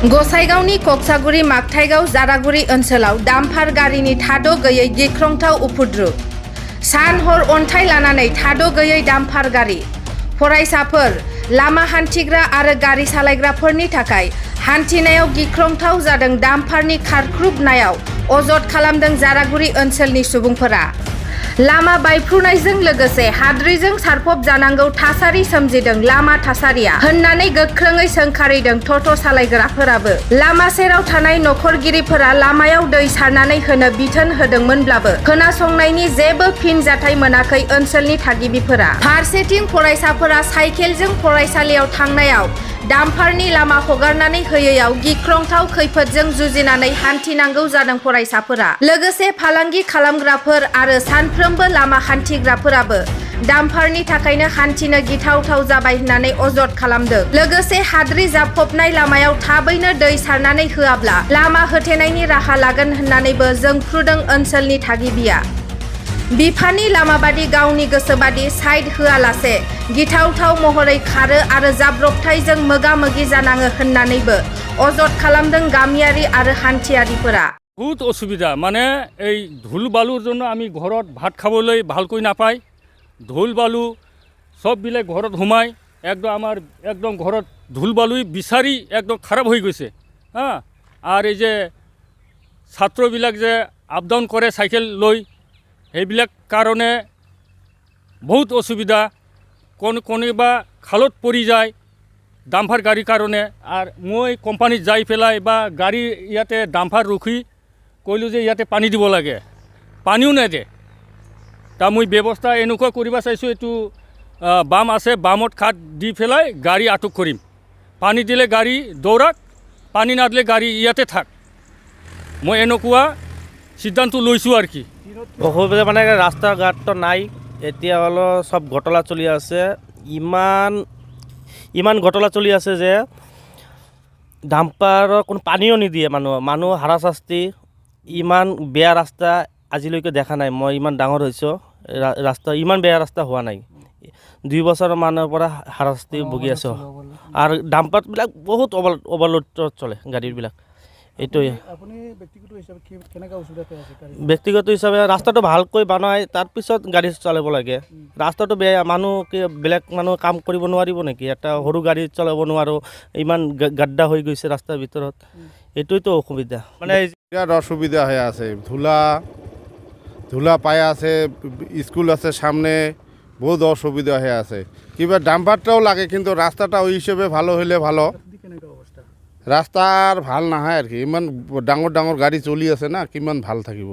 गसाइगावनि कक्सागुरि मागथाइगाव जारागुरि ओनसोलाव डाम्पार गारिनि थाद' गैयै गिख्रंथाव उफुद्रुक। सान हर अन्थाइ लानानै थाद' गैयै डाम्पार गारि। फरायसाफोर, लामा हान्थिग्रा आरो गारि सालायग्राफोरनि थाखाय हान्थिनायाव गिख्रंथाव जादों डाम्पारनि खारख्रुबनायाव अजद खालामदों जारागुरि ओनसोलनि सुबुंफोरा। लामा बायफ्रुनायजों लोगोसे हाद्रिजों सारफब जानांगौ थासारि सोमजिदों लामा थासारिया होननानै गोख्रोङै सोंखारिदों ट'ट' सालायग्राफोराबो। लामा सेराव थानाय नखरगिरिफोरा लामायाव दै सारनानै होनो बिथोन होदोंमोनब्लाबो खोनासंनायनि जेबो फिनजाथाय मोनाखै ओनसोलनि थागिबिफोरा। फारसेथिं फरायसाफोरा साइकेलजों फरायसालियाव थांनायाव डाम्पारनि लामा हगारनानै होयैयाव गिख्रंथाव खैफोदजों जुजिनानै हान्थिनांगौ जादों फरायसाफोरा। लोगोसे फालांगि खालामग्राफोर आरो सानफ्रोमबो लामा हान्थिग्राफोराबो डाम्पारनि थाखायनो हान्थिनो गिथावथाव जाबाय होननानै अजद खालामदों। लोगोसे हाद्रि जाफबनाय लामायाव थाबैनो दै सारनानै होआब्ला लामा होथेनायनि राहा लागोन होननानैबो जोंफ्रुदों ओनसोलनि थागिबिया। बिफानि लामाबादि गावनि गोसोबादि साइड होआलासे गिथावथाव महरै खारो आरो जाब्रबथायजों मोगा मोगि जानाङो होननानैबो अजद खालामदों गामियारि आरो हान्थियारिफोरा। বহুত অসুবিধা মানে এই ধুল বালুর জন্য আমি ঘৰত ভাত খাবলৈ ভালকৈ নাপায়। ধুল বালু সববিলাক ঘৰত সোমাই একদম আমাৰ একদম ঘৰত ধুল বালুই বিচাৰি একদম খাৰাপ হৈ গৈছে। আৰ এই যে ছাত্ৰবিলাক যে আপ ডাউন কৰে চাইকেল লৈ সেইবিলাক কাৰণে বহুত অসুবিধা। কোনোবা খালত পৰি যায় ডাম্পাৰ গাড়ীৰ কাৰণে। আৰ মই কোম্পানীত যাই পেলাই বা গাড়ী ইয়াতে ডাম্পাৰ ৰখি কইলোঁ যে ইয়াতে পানী দিব লাগে, পানীও নেদে। তা মই ব্যৱস্থা এনেকুৱা কৰিব চাইছোঁ, এইটো বাম আছে, বামত কাঠ দি পেলাই গাড়ী আটক কৰিম। পানী দিলে গাড়ী দৌৰাক, পানী নাদিলে গাড়ী ইয়াতে থাক। মই এনেকুৱা সিদ্ধান্ত লৈছোঁ আর কি। অসুবিধা মানে রাস্তা ঘাটটো নাই, এতিয়া হলো সব ঘটলা চলি আছে। ইমান ঘটলা চলি আছে যে ডাম্পাৰৰ কোনো পানীও নিদিয়ে মানুহ হাৰাশাস্তি। ইমান বেয়া ৰাস্তা আজিলৈকে দেখা নাই। মই ইমান ডাঙৰ হৈছোঁ, ৰাস্তা ইমান বেয়া ৰাস্তা হোৱা নাই। 2 বছৰ মানৰ পৰা হাৰাশাস্তি ভুগি আছোঁ। আৰু ডাম্পাৰবিলাক বহুত অভাৰলোড চলে গাড়ীবিলাক। এইটোৱে ব্যক্তিগত হিচাপে ৰাস্তাটো ভালকৈ বনায় তাৰপিছত গাড়ী চলাব লাগে। ৰাস্তাটো বেয়া, বেলেগ মানুহ কাম কৰিব নোৱাৰিব নেকি? এটা সৰু গাড়ী চলাব নোৱাৰোঁ, ইমান গাড্ডা হৈ গৈছে ৰাস্তাৰ ভিতৰত। এইটোৱেতো অসুবিধা, মানে বিরাট অসুবিধা হয়ে আছে। ধুলা পায়ে আছে, স্কুল আছে সামনে, বহুত অসুবিধা হয়ে আছে। কিংবা ডাম্পারটাও লাগে, কিন্তু রাস্তাটা ওই হিসেবে ভালো হলে ভালো। রাস্তা আর ভাল নহয় আর কি, ইমান ডাঙৰ ডাঙৰ গাড়ী চলি আছে না, কিমান ভাল থাকিব।